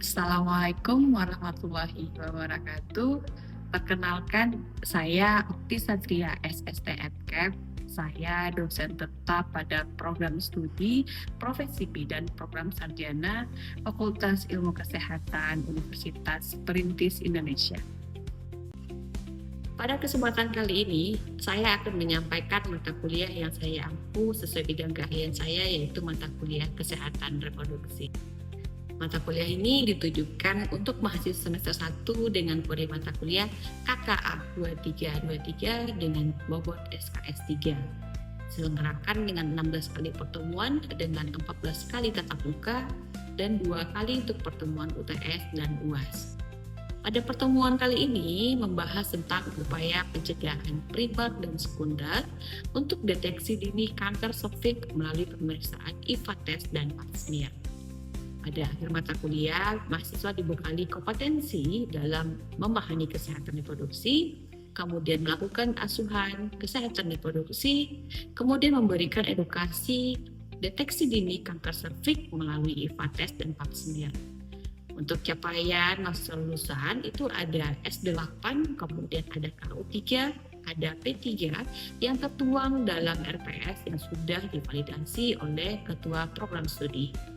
Assalamualaikum warahmatullahi wabarakatuh. Perkenalkan, saya Ukti Satria SSTMCAP. Saya dosen tetap pada program studi Profesi dan Program Sarjana Fakultas Ilmu Kesehatan Universitas Perintis Indonesia. Pada kesempatan kali ini, saya akan menyampaikan mata kuliah yang saya ampu sesuai bidang keahlian saya, yaitu mata kuliah Kesehatan Reproduksi. Mata kuliah ini ditujukan untuk mahasiswa semester 1 dengan kode mata kuliah KKA 2323 dengan bobot SKS 3. Diselenggarakan dengan 16 kali pertemuan dengan 14 kali tatap muka dan 2 kali untuk pertemuan UTS dan UAS. Pada pertemuan kali ini membahas tentang upaya pencegahan primer dan sekunder untuk deteksi dini kanker serviks melalui pemeriksaan IVA test dan pap smear. Pada akhir mata kuliah, mahasiswa dibekali kompetensi dalam memahami kesehatan reproduksi, kemudian melakukan asuhan kesehatan reproduksi, kemudian memberikan edukasi deteksi dini kanker serviks melalui IVA test dan pap smear. Untuk capaian mahasiswa lulusan itu ada S8, kemudian ada KU3, ada P3 yang tertuang dalam RPS yang sudah divalidasi oleh Ketua Program Studi.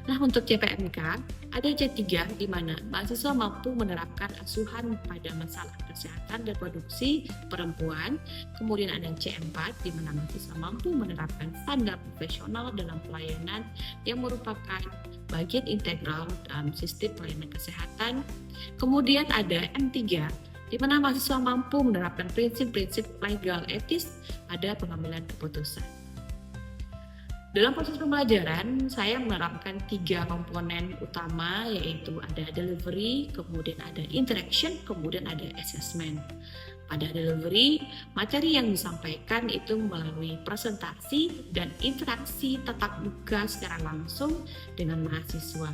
Nah, untuk CPMK ada C3 di mana mahasiswa mampu menerapkan asuhan pada masalah kesehatan reproduksi perempuan. Kemudian ada C4 di mana mahasiswa mampu menerapkan standar profesional dalam pelayanan yang merupakan bagian integral dalam sistem pelayanan kesehatan. Kemudian ada M3 di mana mahasiswa mampu menerapkan prinsip-prinsip legal etis pada pengambilan keputusan. Dalam proses pembelajaran, saya menerapkan 3 komponen utama, yaitu ada delivery, kemudian ada interaction, kemudian ada assessment. Pada delivery, materi yang disampaikan itu melalui presentasi dan interaksi tatap muka secara langsung dengan mahasiswa.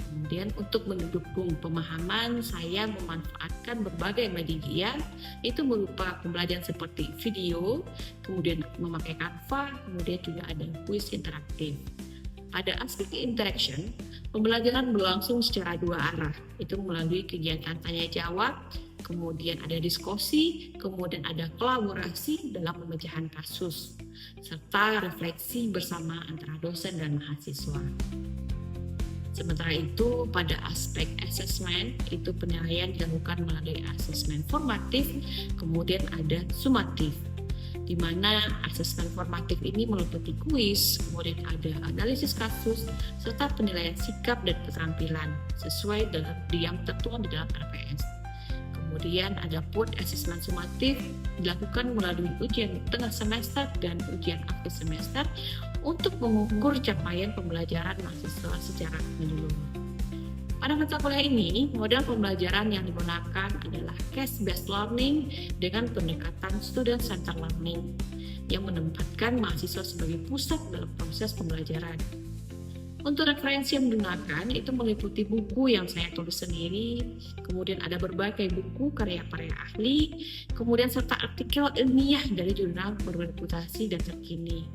Kemudian untuk mendukung pemahaman, saya memanfaatkan berbagai media, itu berupa pembelajaran seperti video, kemudian memakai Canva, kemudian juga ada kuis interaktif. Pada aspek interaction, pembelajaran berlangsung secara 2 arah, itu melalui kegiatan tanya jawab, kemudian ada diskusi, kemudian ada kolaborasi dalam pemecahan kasus, serta refleksi bersama antara dosen dan mahasiswa. Sementara itu, pada aspek assessment, itu penilaian dilakukan melalui asesmen formatif, kemudian ada sumatif, di mana asesmen formatif ini meliputi kuis, kemudian ada analisis kasus, serta penilaian sikap dan keterampilan sesuai dengan yang tertuang di dalam RPS. Kemudian ada pun asesmen sumatif dilakukan melalui ujian tengah semester dan ujian akhir semester untuk mengukur capaian pembelajaran mahasiswa secara menyeluruh. Pada mata kuliah ini, model pembelajaran yang digunakan adalah case-based learning dengan pendekatan student-centered learning yang menempatkan mahasiswa sebagai pusat dalam proses pembelajaran. Untuk referensi yang digunakan itu meliputi buku yang saya tulis sendiri, kemudian ada berbagai buku karya-karya ahli, kemudian serta artikel ilmiah dari jurnal berreputasi dan terkini.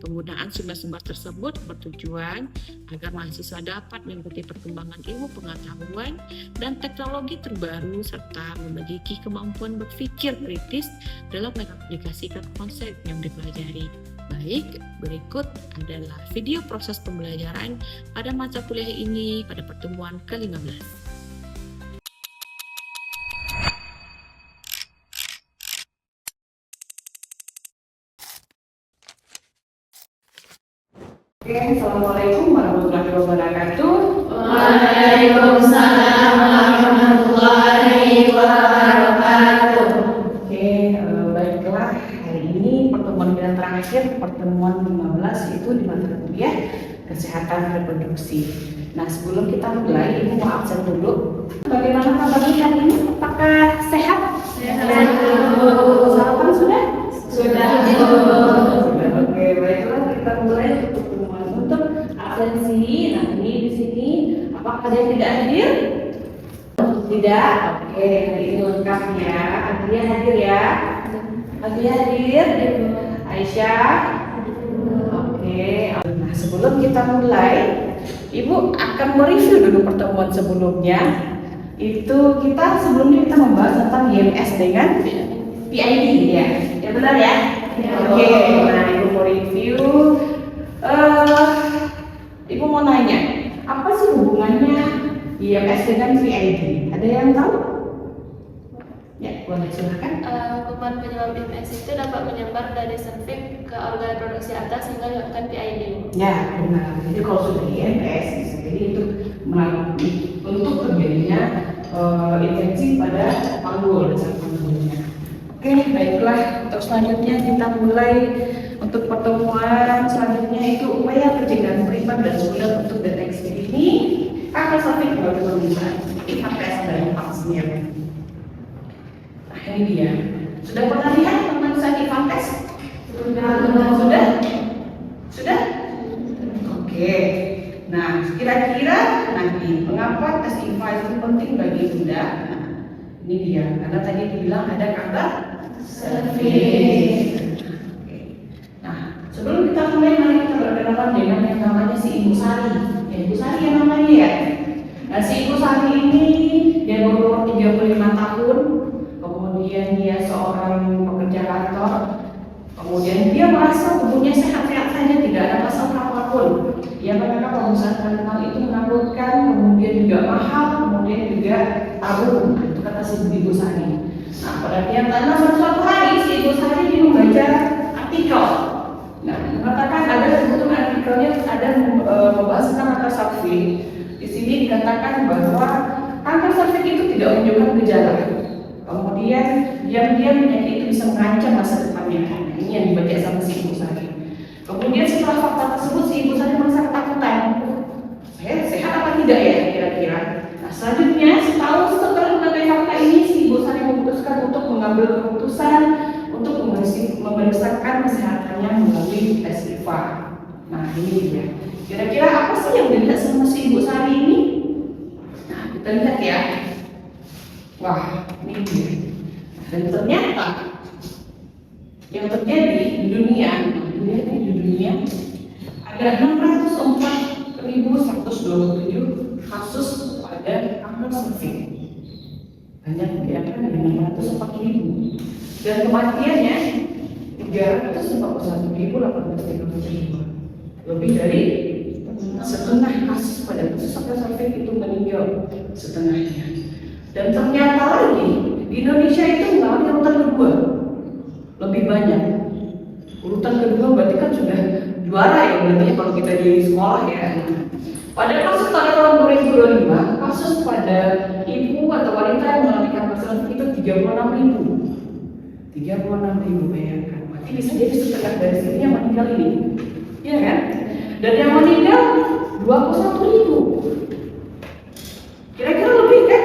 Penggunaan sumber-sumber tersebut bertujuan agar mahasiswa dapat mengikuti perkembangan ilmu pengetahuan dan teknologi terbaru serta memiliki kemampuan berpikir kritis dalam mengaplikasikan konsep yang dipelajari. Baik, berikut adalah video proses pembelajaran pada mata kuliah ini pada pertemuan ke-15. Oke, Assalamualaikum warahmatullahi wabarakatuh. Waalaikumsalam warahmatullahi wabarakatuh. Oke, baiklah, hari ini pertemuan kita terakhir, pertemuan 15 itu di mata kuliah kesehatan reproduksi. Nah, sebelum kita mulai, Ibu mau absen dulu. Bagaimana kabarnya hari ini? Apakah sehat? Sehat. Sarapan sudah? Sudah. Oke, baiklah, kita mulai pertemuan untuk absensi. Nanti di sini apakah ada yang tidak hadir? Tidak. Oke, hari ini lengkap ya. Adria hadir ya. Adria hadir. Aisyah. Oke. Nah, sebelum kita mulai, Ibu akan mereview dulu pertemuan sebelumnya. Itu sebelumnya kita membahas tentang IMS dengan PID ya. Ya benar ya? Oke, nah Ibu mau review. Ibu mau nanya, apa sih hubungannya IMS dengan PID? Ada yang tahu? Ya, boleh silakan. Kuman penyebab IMS itu dapat menyebar dari serviks ke organ reproduksi atas hingga menyebabkan PID. Ya, benar. Jadi kalau sudah IMS, bisa jadi itu untuk terjadinya infeksi pada panggul, panggulnya. Oke, baiklah. Untuk selanjutnya kita mulai untuk pertemuan selanjutnya itu upaya pencegahan primat dan sekunder untuk deteksi ini. Kanker serviks baru pemeriksaan IHPS dan vaksinnya. Nah, ini dia. Sudah pernah lihat pemeriksaan IHPS? Sudah? Sudah? Oke. Nah, kira-kira nanti mengapa tes IVA itu penting bagi Bunda? Nah, ini dia. Karena tadi dibilang ada kanker serviks. Nah, sebelum kita mulai, mari kita berkenalan dengan yang namanya si Ibu Sari. Ya, Ibu Sari yang namanya ya. Nah, si Ibu Sari ini dia berumur 35 tahun. Kemudian dia seorang pekerja kantor. Kemudian dia merasa tubuhnya sehat-sehat saja, tidak ada masalah apapun. Ya, karena pemeriksaan kandungan itu menakutkan, kemudian juga mahal, kemudian juga tabung. Nah, itu kata si Ibu Sari. Nah, pada kenyataannya suatu hari si Ibu Sari ini membaca artikel. Nah, mengatakan ada sebetulnya artikelnya ada membahas tentang kanker serviks. Di sini dikatakan bahwa kanker serviks itu tidak menunjukkan gejala. Kemudian diam-diam penyakit itu bisa mengancam masa depannya. Nah, ini yang dibaca sama si Ibu Sari. Kemudian setelah fakta tersebut si Ibu Sari merasa ketakutan. Saya sehat apa tidak ya kira-kira? Nah, selanjutnya setahun setelah mengetahui fakta ini si Ibu Sari memutuskan untuk mengambil keputusan untuk memeriksakan kesehatannya melalui tes IVA. Nah, ini dia. Kira-kira apa sih yang dilihat sama si Ibu Sari ini? Nah, kita lihat ya. Wah, ini dia. Dan ternyata yang terjadi di dunia ada 604.127 kasus pada kanker serviks. Banyak ya kan, ada 604.000. Dan kematiannya 341.832. Lebih dari setengah kasus pada kasus kanker serviks itu meninggal, setengahnya. Dan ternyata lagi di Indonesia itu mengalami urutan kedua, lebih banyak. Urutan kedua berarti kan sudah juara ya, berarti kalau kita di sekolah ya. Pada kasus pada tahun 2025, kasus pada ibu atau wanita yang mengalami kanker serviks itu 36.000. 36.000, bayangkan. Berarti bisa jadi setengah dari sini yang meninggal ini, ya kan? Dan yang meninggal 21.000. Kira-kira lebih kan?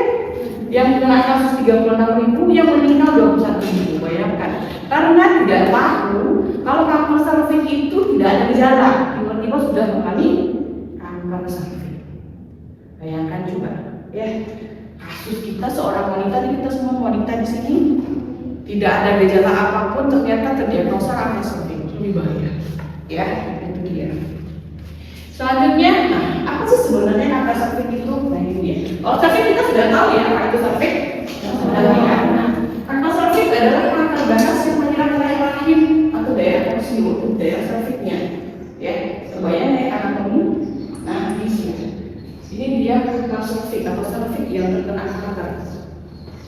Yang kena kasus 36.000, yang meninggal 21.000, bayangkan. Karena tidak tahu kalau kanker serviks itu tidak ada gejala, tiba-tiba sudah mengalami kanker serviks. Bayangkan juga, ya kasus kita seorang wanita, kita semua wanita di sini tidak ada gejala apapun, ternyata terdiagnosa kanker serviks, lebih bahaya. Ya, itu dia. Selanjutnya, nah, apa sih sebenarnya kanker serviks itu? Nah, ini dia. Kalau serviks kita sudah tahu ya, apa itu serviks? Kanker serviks adalah kanker ganas yang menyerang daerah rahim atau daerah positif, daerah serviksnya. Ya, kebayang ya anatomi. Nah, ini dia kanker serviks atau serviks yang terkena kanker.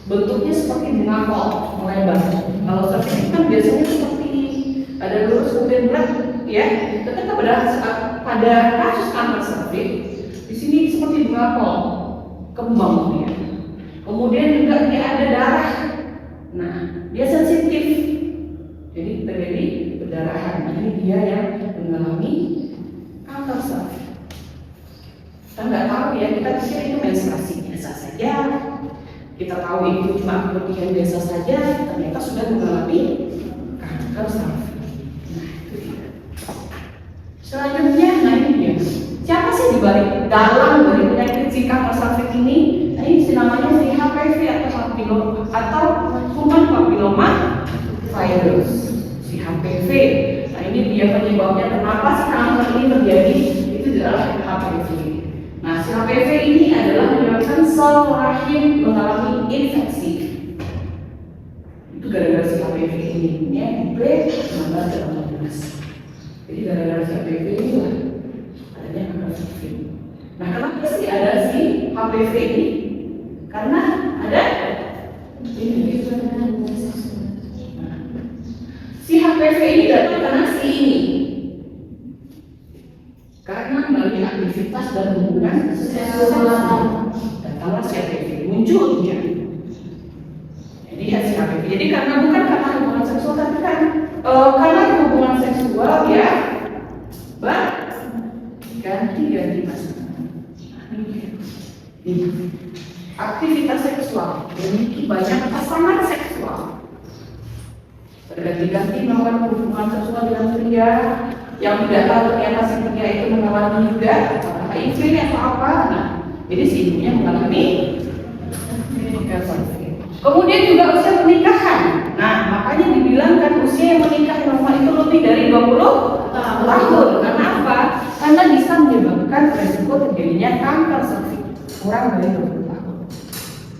Bentuknya seperti bunga kol, melebar. Kalau serviks kan biasanya seperti ada lurus kemudian berat, ya. Tetapi pada kasus kanker serviks di sini seperti bunga kol, kembang dia. Kemudian juga dia ada darah. Nah, dia sensitif. Jadi terjadi perdarahan. Nah, ini dia yang mengalami kanker serviks. Kita nggak tahu ya, kita pikir itu menstruasi biasa saja. Kita tahu itu cuma kebersihan biasa saja, ternyata sudah mengalami kanker serviks. Selanjutnya, nah ini dia. Siapa sih di balik dalam dari penyakit si kanker serviks ini? Nah, ini namanya si HPV atau human papilloma virus. Si HPV. Nah, ini dia penyebabnya kenapa si kanker ini terjadi. Itu adalah HPV. Nah, si HPV ini adalah menyebabkan sel rahim mengalami infeksi. Itu gara-gara si HPV ini. Ini B1918. Jadi gara-gara si HPV ini lah adanya kanker cervix. Nah, kenapa sih ada si HPV ini? Karena ada ini. Si HPV ini datang karena si ini. Karena melalui aktivitas dan hubungan seksual datanglah si HPV muncul dia. Jadi ya si HPV. Jadi bukan karena hubungan seksual, tapi kan karena hubungan seksual ya ganti pasangan. Aktivitas seksual memiliki banyak pasangan seksual. Berganti-ganti melakukan hubungan seksual dengan pria yang tidak tahu ternyata si pria itu mengalami juga apakah infeksi atau apa. Nah, jadi si ibunya mengalami kemudian juga usia pernikahan. Nah, makanya dibilangkan usia yang menikah normal itu lebih dari 20 tahun. Karena apa? Karena bisa menyebabkan resiko terjadinya kanker cervix kurang dari 20 tahun.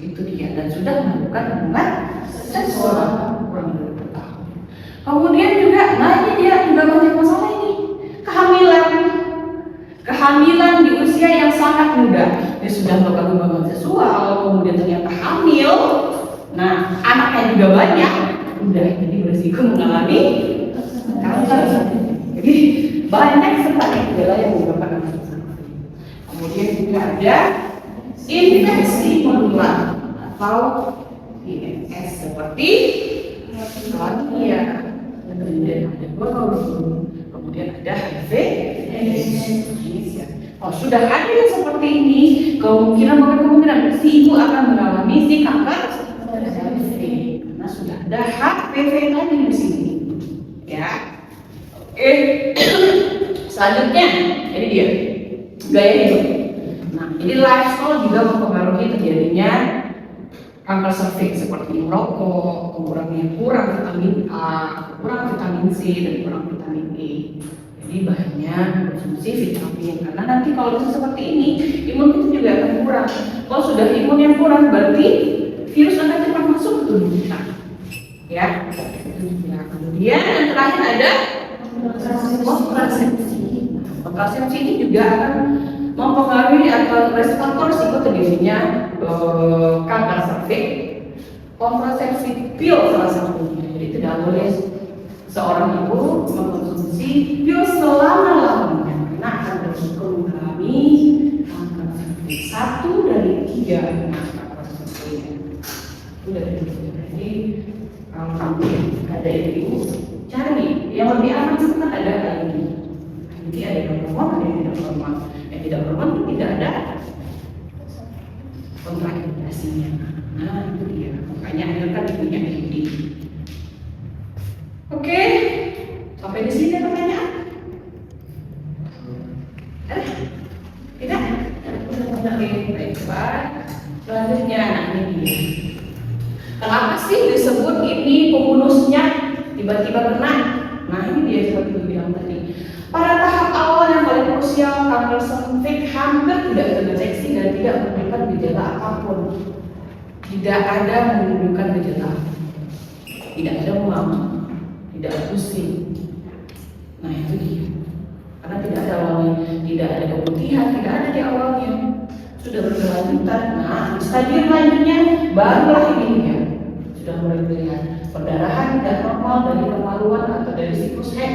Itu dia, dan sudah melakukan hubungan seksual kurang dari 20 tahun. Kemudian juga, nah ini dia juga banyak masalah ini. Kehamilan di usia yang sangat muda. Dia sudah melakukan hubungan seksual, kemudian ternyata hamil. Nah, anaknya juga banyak. Udah, jadi berisiko mengalami kanker. Jadi banyak sekali gejala yang menyebabkan kanker cervix. Kemudian juga ada infeksi menular atau IMS seperti chlamydia, kemudian ada kemudian ada HIV. Oh, sudah ada yang seperti ini, kemungkinan si ibu akan mengalami si kanker HIV karena sudah ada HPV tadi di sini, ya. Oke, selanjutnya ini dia gaya hidup. Nah, ini lifestyle juga mempengaruhi terjadinya kanker cervix seperti merokok, kurang vitamin A, kurang vitamin C, dan kurang vitamin E. Jadi banyak konsumsi vitamin karena nanti kalau seperti ini imun kita juga akan kurang. Kalau sudah imun yang kurang berarti virus akan cepat masuk ke tubuh kita. Ya. Kemudian yang terakhir ada kontrasepsi. Kontrasepsi ini juga akan mempengaruhi atau resiko terjadinya kanker cervix. Kontrasepsi pil salah satunya. Jadi tidak boleh seorang ibu mengkonsumsi pil selama-lamanya karena akan berisiko mengalami kanker cervix. 1 dari 3 kanker cervix. Itu dari 3. Jadi kalau ada ibu cari yang lebih aman sebenarnya ada kali ini. Jadi ada yang normal, ada yang tidak normal. Yang tidak normal itu tidak ada kontraindikasinya. Nah, itu dia. Makanya anjurkan ibunya IUD. Oke, sampai di sini ada pertanyaan? Tidak? Oke, baik. Selanjutnya, nah ini dia. Kenapa sih disebut ini pembunuhnya tiba-tiba kena? Nah, ini dia seperti yang bilang tadi. Pada tahap awal yang paling krusial, kanker cervix hampir tidak terdeteksi dan tidak menunjukkan gejala apapun. Tidak ada menunjukkan gejala. Tidak ada demam, tidak ada pusing. Nah, itu dia. Karena tidak ada awalnya, tidak ada keputihan, tidak ada di awalnya. Sudah berkelanjutan. Nah, di stadium lainnya barulah ini ya. Sudah mulai terlihat perdarahan tidak normal dari kemaluan atau dari siklus head.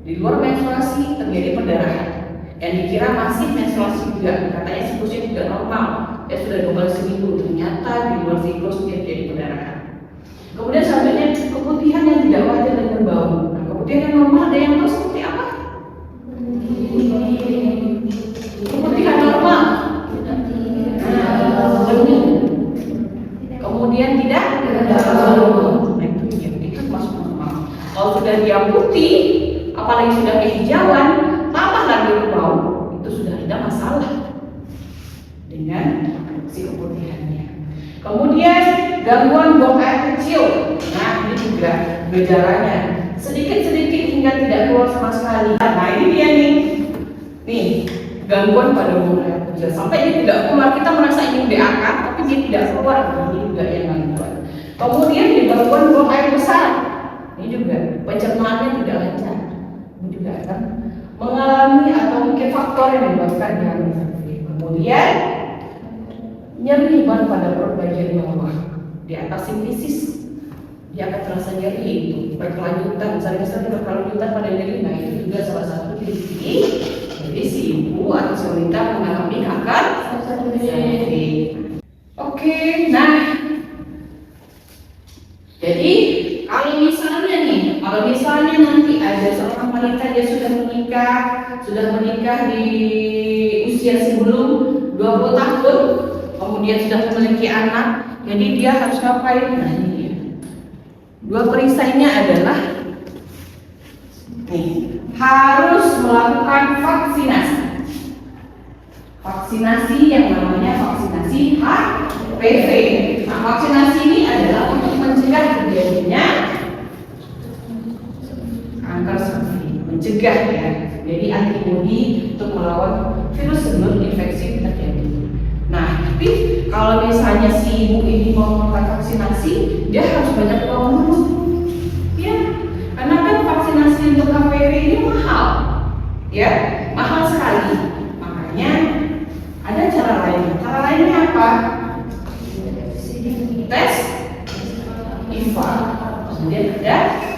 Di luar menstruasi terjadi perdarahan. Yang dikira masih menstruasi juga, katanya siklusnya juga normal. Ya sudah 2 kali seminggu, ternyata di luar siklus dia terjadi perdarahan. Kemudian selanjutnya keputihan yang tidak wajar dan berbau. Nah, keputihan yang normal ada yang tahu seperti apa? Keputihan normal. Kemudian tidak berbau. Nah, itu masuk normal. Kalau sudah dia putih, apalagi sudah kehijauan, tambah lagi berbau, itu sudah ada masalah dengan si keputihannya. Kemudian gangguan buang air kecil. Nah, ini juga gejalanya sedikit-sedikit hingga tidak keluar sama sekali. Nah, ini dia nih gangguan pada buang air kecil sampai dia tidak keluar. Kita merasa ingin BAK tapi dia tidak keluar, ini juga yang gangguan. Kemudian di gangguan buang air besar, ini juga pencernaannya tidak lancar, ini juga akan mengalami atau mungkin faktor yang menyebabkan gangguan servis. Kemudian nyeri pada perut bagian bawah di atas simfisis, dia akan terasa nyeri itu berkelanjutan, sering-sering berkelanjutan pada nyeri. Nah itu juga salah satu ciri jadi si ibu atau si wanita mengalami kanker servis. Oke, nah jadi kalau misalnya nanti ada seorang wanita dia sudah menikah di usia sebelum 20 tahun, kemudian sudah memiliki anak, jadi dia harus ngapain? Nah ini dia. Dua perisainya adalah harus melakukan vaksinasi. Vaksinasi yang namanya vaksinasi HPV. Nah, vaksinasi ini adalah untuk mencegah terjadinya kanker cervix, mencegah ya. Jadi antibodi untuk melawan virus sebelum infeksi terjadi. Nah, tapi kalau misalnya si ibu ini mau melakukan vaksinasi, dia harus banyak uang dulu, ya. Karena kan vaksinasi untuk HPV ini mahal, ya, mahal sekali. Makanya ada cara lain. Cara lainnya apa? Tes IVA. Kemudian ada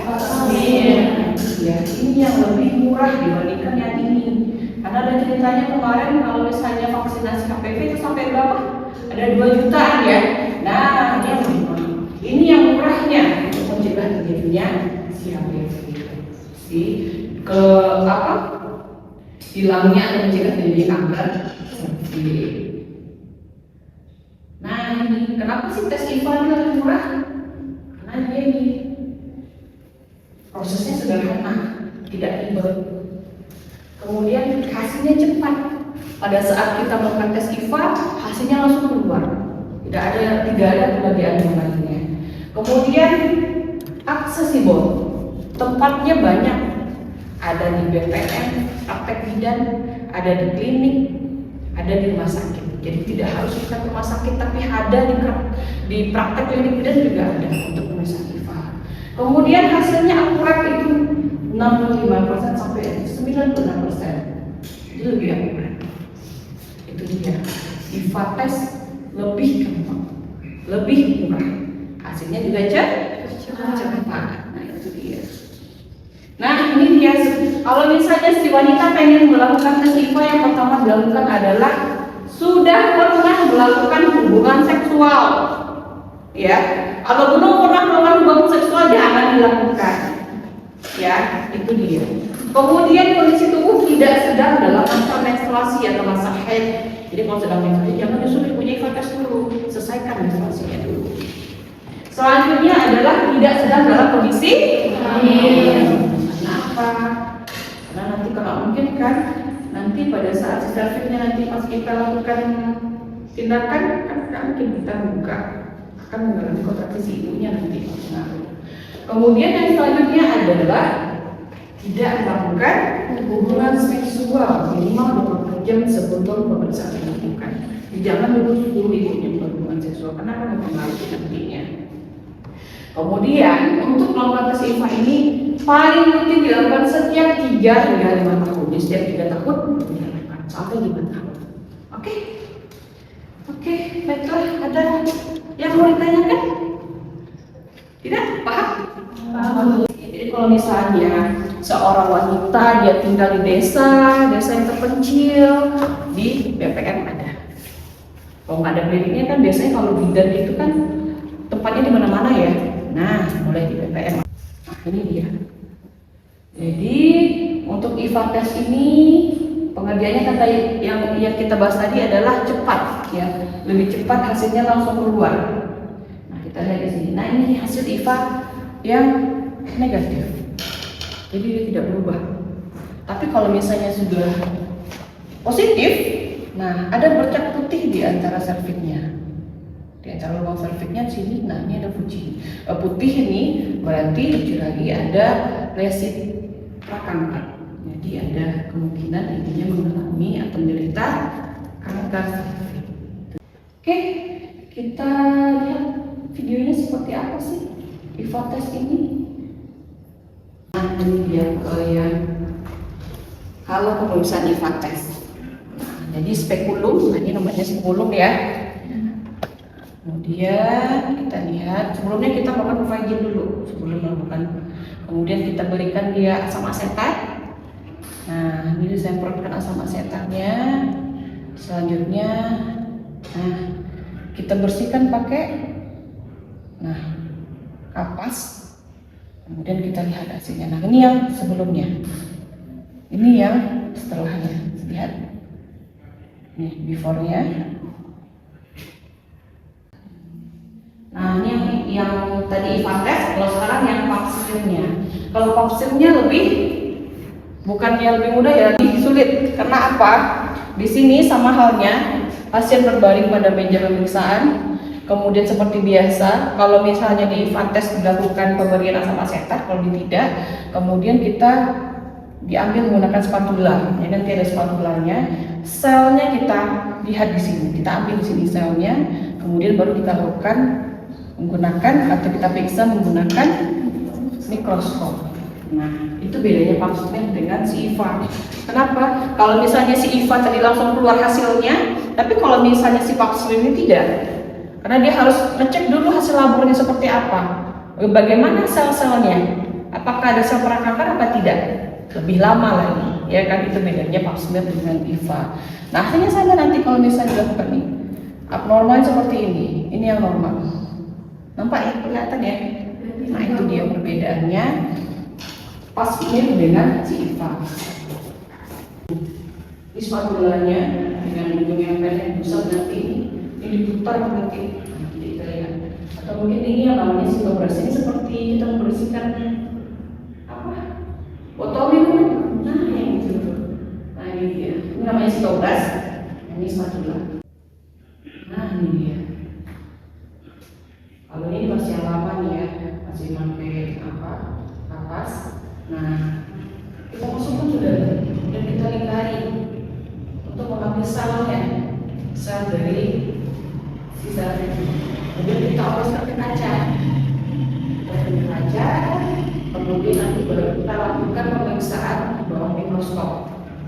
vaksin. Ya, ini yang lebih murah dibandingkan yang ini. Karena ada ceritanya kemarin kalau misalnya vaksinasi HPV itu sampai berapa? Ada 2 jutaan ya. Nah, ini yang lebih murah. Ini yang murahnya untuk mencegah terjadinya si HPV. Hilangnya atau mencegah terjadinya kanker cervix. Nah, ini kenapa sih tes IVA ini lebih murah? Karena dia ini prosesnya sederhana, tidak ribet. Kemudian hasilnya cepat. Pada saat kita melakukan tes IVA, hasilnya langsung keluar. Tidak ada kebahagiaan lainnya. Kemudian aksesibel, tempatnya banyak. Ada di BPM, praktek bidan, ada di klinik, ada di rumah sakit. Jadi tidak harus kita ke rumah sakit, tapi ada di praktek klinik bidan juga ada untuk pemeriksaan IVA. Kemudian hasilnya akurat itu 65% sampai 96%. Itu lebih akurat. Itu dia. IVA tes lebih gampang, lebih murah. Hasilnya juga cepat. Nah itu dia. Nah ini dia. Kalau misalnya si wanita pengen melakukan tes IVA, yang pertama dilakukan adalah sudah pernah melakukan hubungan seksual. Ya, kalau belum pernah melakukan hubungan seksual jangan dilakukan. Ya, itu dia. Kemudian kondisi tubuh tidak sedang dalam masa menstruasi atau masa haid. Jadi kalau sedang menstruasi jangan justru punya IVA tes dulu, selesaikan menstruasinya dulu. Selanjutnya adalah tidak sedang dalam kondisi hamil. Kenapa? Karena nanti kalau mungkin kan nanti pada saat cervixnya nanti pas kita lakukan tindakan kan mungkin kita buka akan mengalami kontraksi ibunya nanti. Kemudian yang selanjutnya adalah tidak melakukan hubungan seksual minimal 24 jam sebelum pemeriksaan dilakukan. Jangan dulu ibunya berhubungan seksual karena akan mempengaruhi nantinya. Kemudian untuk melakukan tes IVA ini paling rutin dilakukan setiap 3 hingga 5 tahun. Jadi setiap 3 tahun dilakukan sampai 5 tahun. Oke, baiklah. Ada yang mau ditanyakan? Tidak? Paham? Jadi kalau misalnya seorang wanita dia tinggal di desa yang terpencil, di BPM ada. Kalau nggak ada kliniknya kan biasanya kalau bidan itu kan tempatnya di mana-mana ya. Nah, mulai di BPM. Nah, ini dia. Jadi untuk IVA tes ini pengerjaannya kata yang kita bahas tadi adalah cepat, ya, lebih cepat hasilnya langsung keluar. Nah, kita lihat di sini. Nah, ini hasil IVA yang negatif, jadi dia tidak berubah. Tapi kalau misalnya sudah positif, nah ada bercak putih di antara serviksnya. Di antara lubang serviksnya sini, nah ini ada putih ini berarti lagi ada lesi prakanker. Jadi ada kemungkinan ibunya mengalami atau menderita kanker serviks. Oke, kita lihat videonya seperti apa sih IVA test ini. Nah, ini dia kalau pemeriksaan IVA test. Nah, jadi spekulum, nah ini namanya spekulum ya. Kemudian kita lihat, sebelumnya kita melakukan profiling dulu sebelum melakukan. Kemudian kita berikan dia asam asetat. Nah, ini disemprotkan asam asetatnya. Selanjutnya, nah kita bersihkan pakai kapas. Kemudian kita lihat hasilnya. Nah, ini yang sebelumnya. Ini yang setelahnya. Lihat. Nih before-nya. Nah, ini yang tadi IVA test, kalau sekarang yang pap smear-nya. Kalau pap smear-nya bukannya lebih mudah ya, lebih sulit. Karena apa? Di sini sama halnya pasien berbaring pada meja pemeriksaan. Kemudian seperti biasa, kalau misalnya di IVA test dilakukan pemberian asam asetat, kalau tidak, kemudian kita diambil menggunakan spatula. Ya, nanti ada spatulanya. Selnya kita lihat di sini. Kita ambil di sini selnya, kemudian baru kita lakukan menggunakan atau kita periksa menggunakan mikroskop. Nah, itu bedanya pap smear dengan si IVA. Kenapa? Kalau misalnya si IVA tadi langsung keluar hasilnya, tapi kalau misalnya si pap smear ini tidak. Karena dia harus ngecek dulu hasil labornya seperti apa. Bagaimana sel-selnya? Apakah ada sel prakanker apa tidak? Lebih lama lagi, ya kan, itu bedanya pap smear dengan IVA. Nah, hasilnya sama nanti kalau misalnya dilakukan nih. Abnormal seperti ini yang normal. Nampak ya, kelihatan ya? Nah, itu dia perbedaannya pap smear dengan si IVA. Ini spatulanya dengan ujung yang pendek besar nanti ini diputar nanti kita lihat. Atau mungkin ini yang namanya sitobras, ini seperti kita membersihkan botol minum. Nah, yang itu. Nah, ini dia. Ini namanya sitobras. Ini spatula. Nah, ini dia. Kalau ini masih yang lama nih ya, masih pakai kapas. Nah, kita masukkan sudah dan kita lingkari untuk mengambil selnya, sel dari sisa ini. Kemudian kita oles pakai kaca. Kita pakai kaca, kemudian nanti baru kita lakukan pemeriksaan di bawah mikroskop.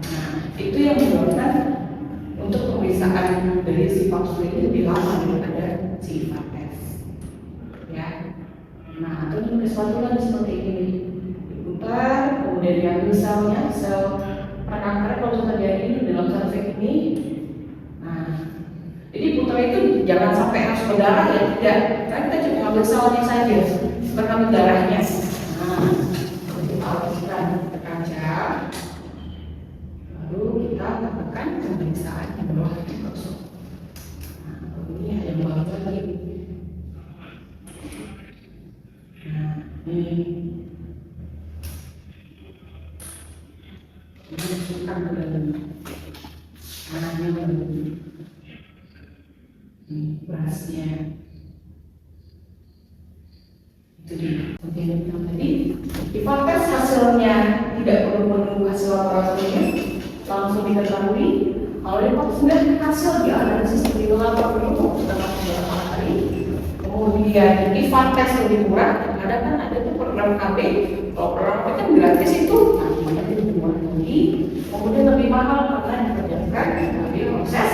Nah, itu yang menyebabkan untuk pemeriksaan dari si pap smear ini lebih lama daripada si IVA test. Ya. Nah, atau ini spatula seperti ini. Diputar, kemudian diambil selnya, sel prakanker kalau sudah terjadi dalam serviks ini. Nah, jadi putar itu jangan sampai harus berdarah ya, tidak. Kan kita cuma ambil selnya saja, bukan ambil darahnya. Nah, kita alihkan ke kaca, lalu kita lakukan pemeriksaan di bawah mikroskop. Nah, ini ada yang baru lagi. Nah, ini masukkan ke dalam. Anaknya baru. Berasnya. Itu dia. Seperti yang bilang tadi, IVA test hasilnya tidak perlu menunggu hasil laboratoriumnya, langsung diketahui. Kalau di pap smear hasil dianalisis di laboratorium selama beberapa hari. Kemudian IVA test lebih murah, ada tuh program KB. Kalau program KB kan gratis itu, artinya lebih murah lagi. Kemudian lebih mahal karena dikerjakan di proses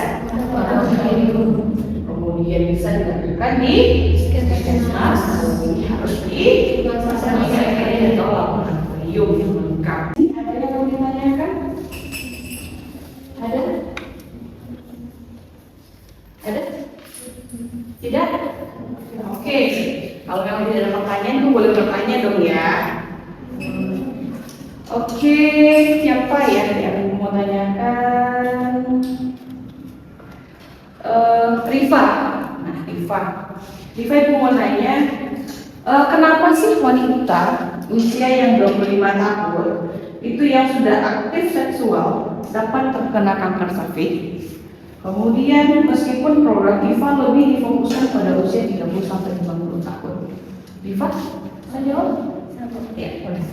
kemudian bisa dilakukan di puskesmas. Ini harus di puskesmas atau laboratorium yang lengkap. Ada yang mau ditanyakan? Ada? Tidak? Oke. Kalau memang tidak ada pertanyaan, itu boleh bertanya dong ya. Oke, siapa ya yang mau tanyakan? Rifa. Nah, Rifa itu mau nanya, kenapa sih wanita usia yang 25 tahun itu yang sudah aktif seksual dapat terkena kanker serviks? Kemudian meskipun program IVA lebih difokuskan pada usia 30-50 tahun. Rifa, saya jawab? Ya, boleh.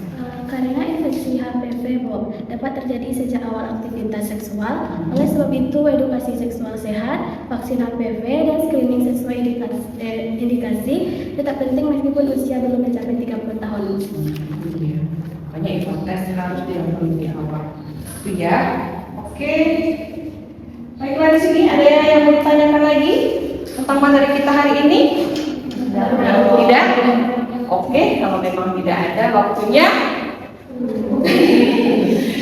Karena infeksi HPV Bu. Dapat terjadi sejak awal aktivitas seksual. Oleh sebab itu, edukasi seksual sehat, vaksin HPV, dan screening sesuai indikasi tetap penting meskipun usia belum mencapai 30 tahun. Makanya info tes harus dilakukan di awal. Itu ya. Oke. Baiklah, di sini ada yang mau ditanyakan lagi tentang materi kita hari ini? Tidak? Oke, kalau memang tidak ada waktunya.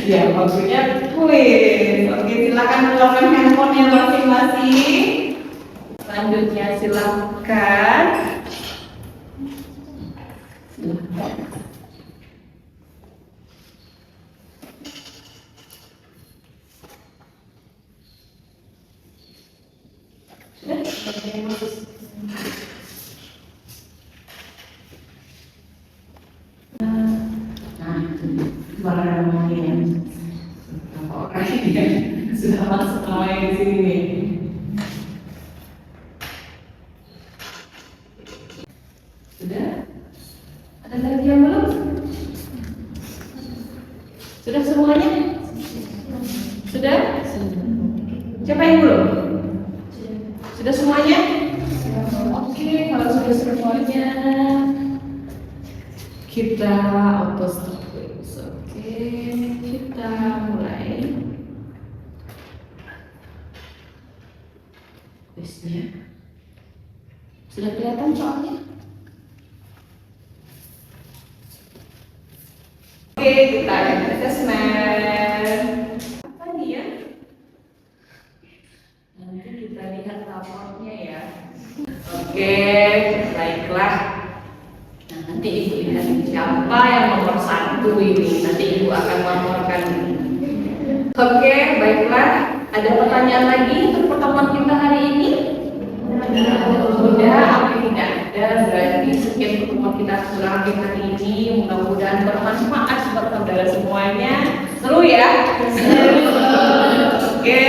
Ya, waktunya kuis. Oke, silakan keluarkan handphonenya masing-masing. Selanjutnya silakan. Nah, mana namanya? Berapa orang ini sudah masuk namanya di sini nih? Sudah? Ada lagi yang belum? Sudah semuanya? Sudah? Siapa yang belum? Sudah semuanya? Oke, kalau sudah semuanya kita auto stop quiz. Oke, kita mulai quiznya. Sudah kelihatan soalnya? Oke, kita lihat assessment. Apa nih ya? Nanti kita lihat raportnya ya. Oke, baiklah. Nah, nanti Ibu lihat siapa yang nomor 1 ini. Nanti Ibu akan melaporkan. Oke, baiklah. Ada pertanyaan lagi untuk pertemuan kita hari ini? Sudah, apa tidak ada? Berarti sekian pertemuan kita hari ini. Mudah-mudahan bermanfaat buat saudara semuanya. Seru ya? Oke,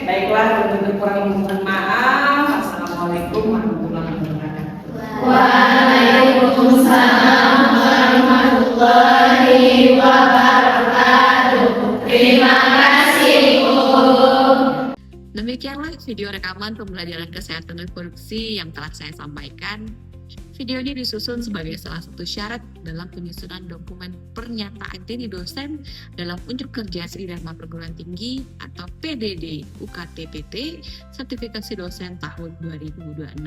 baiklah. Untuk kurang mohon maaf. Assalamualaikum warahmatullahi wabarakatuh. Waalaikumsalam warahmatullahi wabarakatuh. Terima kasih, Bu. Demikianlah video rekaman pembelajaran kesehatan reproduksi yang telah saya sampaikan. Video ini disusun sebagai salah satu syarat dalam penyusunan dokumen pernyataan diri dosen dalam unjuk kerja Sri Dharma Perguruan Tinggi atau PDD UKT-PT Sertifikasi Dosen tahun 2026.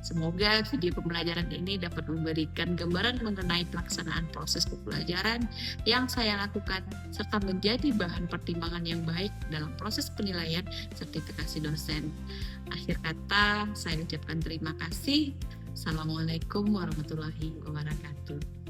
Semoga video pembelajaran ini dapat memberikan gambaran mengenai pelaksanaan proses pembelajaran yang saya lakukan serta menjadi bahan pertimbangan yang baik dalam proses penilaian sertifikasi dosen. Akhir kata, saya ucapkan terima kasih. Assalamualaikum warahmatullahi wabarakatuh.